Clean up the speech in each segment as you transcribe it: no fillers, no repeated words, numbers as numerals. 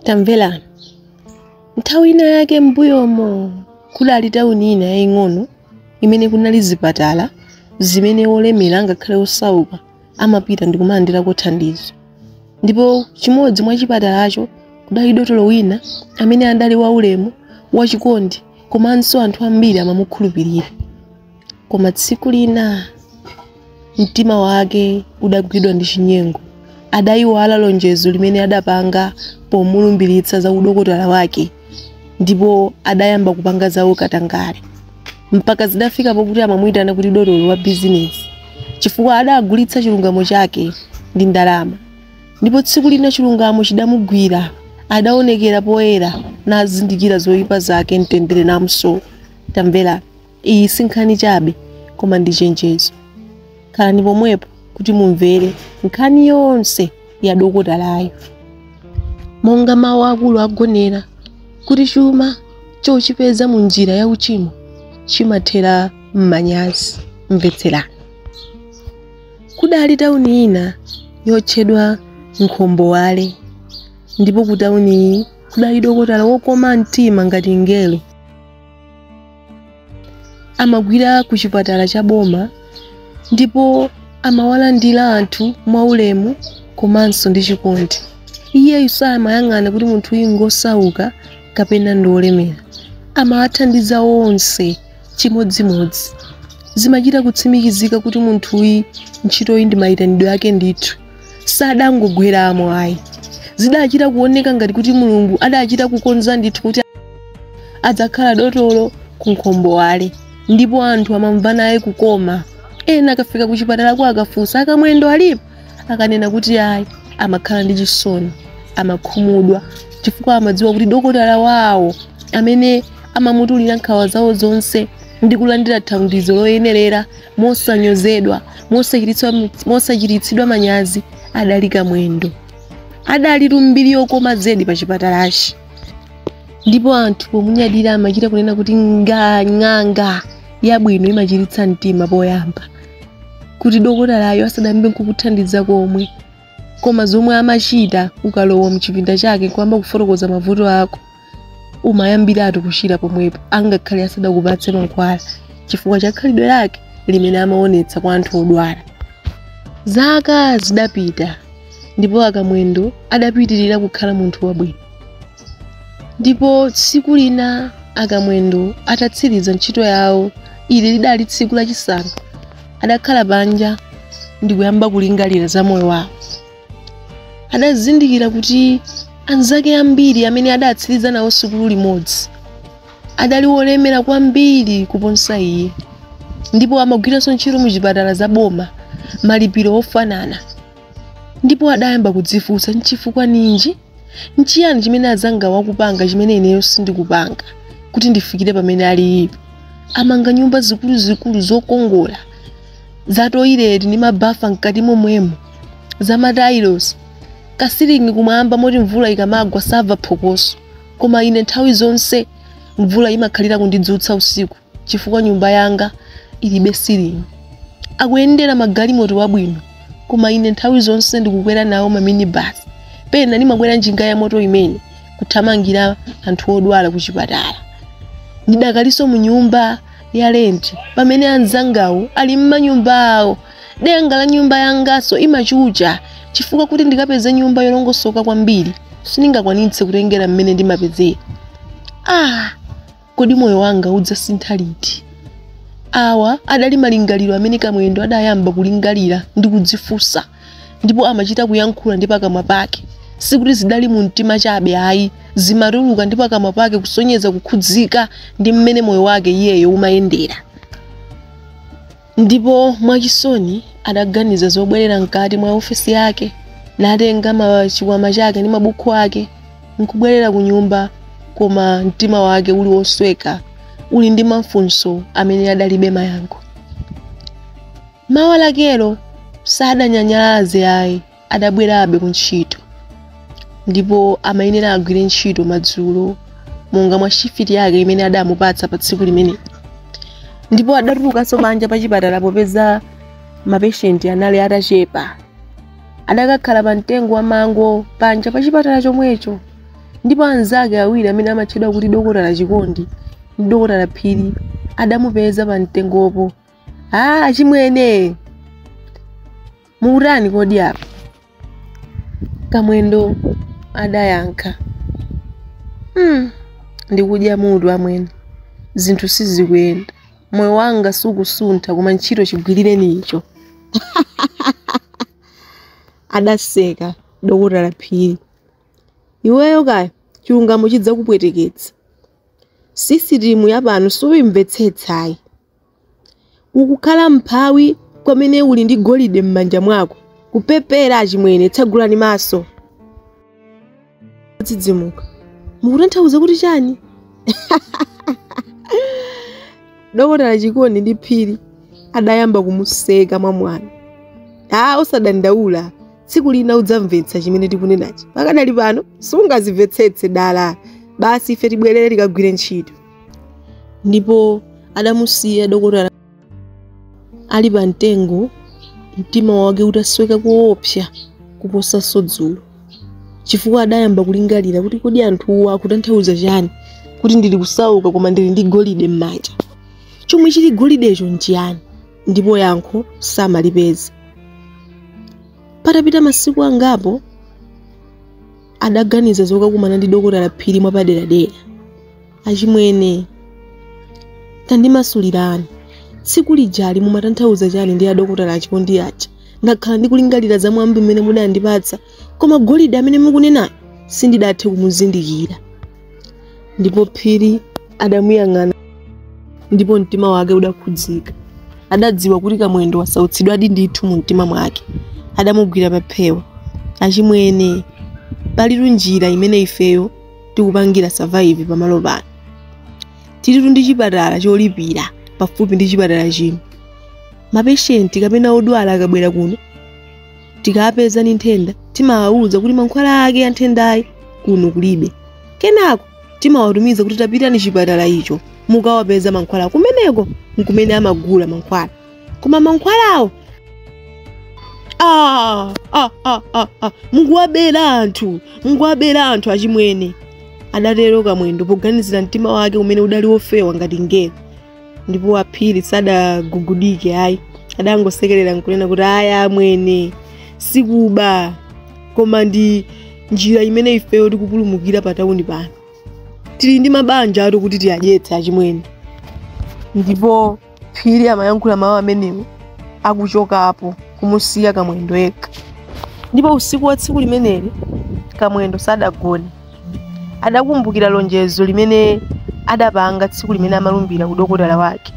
Tamvela nthawi ina yake mbuyomo kudali tawuni ina yaying'ono imene kunali zipatala zimene olemera ngakhale osauka amapita ndi kumalandirako thandizo. Ndipo chimodzi mwa chipatalacho kudali dotolo wina amene adali waulemu wachikondi komanso anthu ambiri amamukhulupirira. Koma tsiku lina mtima wake udagwidwa ndi chinyengo, adayiwala lonjezo limene adapanga pomulumbiritsa za udokotala wake, ndipo adayamba kupanga zawo katangale mpaka zidafika pokuti amamuyitana kuti dotolo wa bizinesi chifukwa adagulitsa chilungamo chake ndi ndalama. Ndipo tsiku lina chilungamo chidamugwira, adaonekera poyera nazindikira zoyipa zake mtendere namso. Tamvera, iyi si nkhani chabe koma ndi chenjezo. Khalani pomwepo kuti mumvere nkhani yonse ya dokotalayo. Monga mawu akulu agonera kuti chuma chochipeza mu njira ya uchimo chimathera m'manyazi. Mvetserani. Kudali tawuni ina yotchedwa Nkombowale, ndipo ku tawuni iyi kudali dokotala wokoma mtima ngati ngelo. Amagwira ku chipatala cha boma ndipo amawalandira anthu mwaulemu komanso ndi chikondi. Iyeyu samayang'ana kuti munthu uyu ngosauka kapena ndi olemera, amawathandiza onse chimodzimodzi. Zimachita kutsimikizika kuti munthu uyu ntchito iyi ndi mayitanidwe ake ndithu, sadangogweramo ayi. Zidachita kuoneka ngati kuti Mulungu adachita kukonza ndithu kuti adzakhala dotolo ku Nkombowale, ndipo anthu amamva naye kukoma. Ena akafika ku chipatala kwa akafunsa akamwendo alipo, akanena kuti ayi, amakhala ndi chisoni, amakhumudwa chifukwa amadziwa kuti dokotala wawo amene amamutulira nkhawa zawo zonse ndi kulandira thandizo loyenerera mosanyozedwa, mosachiritsidwa manyazi, adali kamwendo. Adali lumbiri yokoma zedi pa chipatalachi. Ndipo anthu pomunyadira amachita kunena kuti ng'anga yabwino imachiritsa mtima poyamba, kuti dokotalayo asadambe kukuthandiza komwe, koma zomwe amachita ukalowa mchipinda chake kwamba kufotokoza mavuto ako, umayambiratu kuchira pomwepo angakhale asadakupatse mankhwala chifukwa cha khalidwe lake limene amaonetsa kwa anthu odwala. Zaka zidapita ndipo akamwendo adapitirira kukhala munthu wabwino. Ndipo tsiku lina akamwendo atatsiriza ntchito yawo, ili lidali tsiku lachisanu, adakhala panja ndi kuyamba kulingalira za moyo wawo. Adazindikira kuti anzake ambiri amene adatsiriza nawo sukulu limodzi adali olemera kwambiri kuposa iye, ndipo amagwiranso ntchito mu chipatala za boma, malipiro ofanana. Ndipo adayamba kudzifunsa nchifukwa ninji, nchiyani chimene azanga wakupanga chimene ineyo sindikupanga kuti ndifikire pamene alipo. Amanga nyumba zikulu zokongola za toilet ndi mabafa mkati momwemo, za matailos, kasilingi kumwamba moti mvula ikamagwa sabva phokoso. Koma ine nthawi zonse mvula imakhalira kundidzutsa usiku chifukwa nyumba yanga ilibe silingi. Akuyendera magalimoto wabwino, koma ine nthawi zonse ndikukwera nawo maminibus, pena ndimakwera njinga ya moto imene kuthamangira anthu odwala ku chipatala. Ndidakaliso mu nyumba ya renti pamene anzangawo ali m'manyumba awo. Denga la nyumba yangaso imachucha chifukwa kuti ndikapeze nyumba yolongosoka kwambiri sindingakwanitse kutengera mmene ndimapezera. Kodi moyo wanga udzasintha liti? Awa adali malingaliro amene kamwendo adayamba kulingalira ndi kudzifunsa, ndipo amachita kuyankhula ndi pakamwa pake. Sikuti zidali mu mtima chabe ayi, zimatuluka ndi pakamwa pake kusonyeza kukhudzika ndi mmene moyo wake iyeyo umayendera. Ndipo mwachisoni adaganiza zobwerera mkati mwa ofisi yake, natenga chikwama chake ndi mabuku ake nkubwerera ku nyumba, koma mtima wake uli wosweka, uli ndi mafunso amene adalibe mayankho. Mawa lakelo sadanyanyalaze ayi, adabwerabe ku ntchito. Ndipo amayenera agwire ntchito madzulo monga mwa shifiti yake imene adamupatsa pa tsiku limene. Ndipo adatulukanso panja pa chipatala popeza mapeshenti anali atachepa. Adakakhala pa mtengo wa mango panja pa chipatala chomwecho. ndipo anzake awiri amene amatchedwa kuti dokotala Chikondi ndi dokotala Phiri adamupeza pa mtengopo. Achimwene mukutani kodi apa? Kamwendo adayankha, ndikudya mutu amwene, zinthu sizikuyenda, moyo wanga sukusuntha koma ntchito chigwirireni icho. Adaseka dokotala Phiri. Iweyo kaya chilungamo chidzakupweteketsa. Sisitimu yapano suyimvetsetsayi. Ukukhala mphawi kwamene uli ndi golide m'manja mwako, kupepera achimwene, tsegulani maso. Dzidzimuka. Mukutanthauza kuti chani? Dokotala Chikondi ndi Phiri adayamba kumuseka mwamwana. Osadandaula, tsiku lina udzamvetsa chimene tikunenachi. Pakadali pano sungazimvetsetse dala, basi ife tibwerere tikagwire ntchito. Ndipo adamusiya dokotala ali pa mtengo, mtima wake utasweka koopsa kuposa sodzulo, chifukwa adayamba kulingalira kuti kodi anthuwa akutanthauza chani kuti ndili kusauka koma ndili ndi golide m'manja. Chomwe chili golidecho nchiyani? Ndipo yankho samalipeza. Patapita masiku angapo adaganiza zokakumana ndi dokotala Phiri mwapaderadera. Achimwene, tandimasulirani, tsiku lijali mumatanthauza chani ndi adokotala Chikondi aja? Ndakhala ndikulingalira za mwambi mmene munandipatsa, koma golide amene mukunenayo sindidathe kumuzindikira. Ndipo Phiri adamuyang'ana ndipo mtima wake udakhudzika. Adadziwa kuti Kamwendo wasautsidwa ndithu mu mtima mwake. Adamugwira paphewa. Achimwene, palitu njira imene ifeyo tikupangira survive pamalo pano. Tilitu ndi chipatala cholipira pafupi ndi chipatala chino. Mapeshenti kapena odwala akabwera kuno, tikapeza ni nthenda, timawawuza kuti mankhwala ake a nthendayi kuno kulibe. Kenako timawatumiza kuti tapita ni chipatala icho, mukawapeza mankhwala kumeneko, nkumene amagula mankhwala. Koma mankhwalawo munguwabera anthu achimwene. Adatero Kamwendo poganizira mtima wake umene udali wofewa ngati ngelo. Ndipo Phiri sadagugudike ayi, adangosekerera nkunena kuti amwene sikuba, koma ndi njira imene ifeyo tikupulumukira pa tawuni pano. Tili ndi mabanja ato kuti tiadyetse achimwene. Ndipo Phiri amayankhula mawu amenewo akuchokapo kumusiya Kamwendo yekha. Ndipo usiku wa tsiku limeneli Kamwendo sadagone. Adakumbukira lonjezo limene adapanga tsiku limene amalumbira ku dokotala wake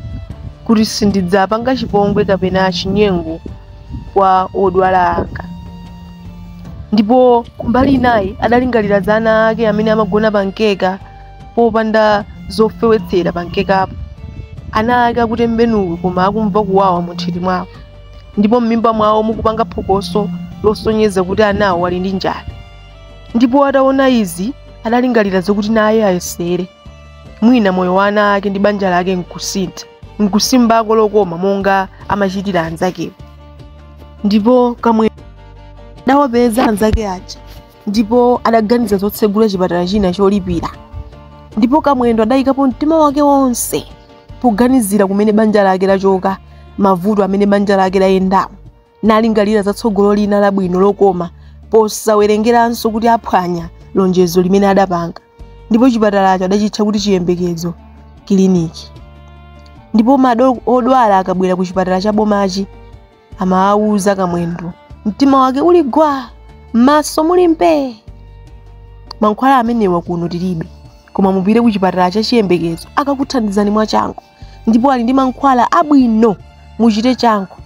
kuti sindidzapanga chipongwe kapena chinyengo kwa odwala anga. Ndipo kumbali inayi adalingalira za ana ake amene amagona pankeka popanda zofewetsera pankekapo. Ana ake akutembenuka koma akumva kuwawa mu nthiti mwawo, ndipo m'mimba mwawo mukupanga phokoso losonyeza kuti anawo ali ndi njala. Ndipo ataona izi adalingalira zokuti naye ayesere mwina moyo wa ana ake ndi banja lake nkusimbako lokoma monga amachitira anzakewo. Ndipo Kamwendo adawapeza anzake aja, ndipo adaganiza zotsegula chipatala china cholipira. Ndipo Kamwendo adayikapo mtima wake wonse poganizira kumene banja lake lachoka, mavuto amene banja lake layendamo, nalingalira zatsogolo lina labwino lokoma posawerengeranso kuti aphwanya lonjezo limene adapanga. Ndipo chipatalacho adachitcha kuti Chiyembekezo Kiliniki. Ndipo odwala akabwera ku chipatala cha bomachi amawawuza Kamwendo mtima wake uli gwa, maso muli mpe, mankhwala amenewa kuno tilibe, koma mupite ku chipatala cha Chiyembekezo akakuthandizani mwachangu, ndipo ali ndi mankhwala abwino, muchite changu.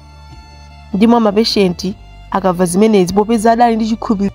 Ndipo mapeshenti akamva zimenezi popeza adali ndi chikhulupiriro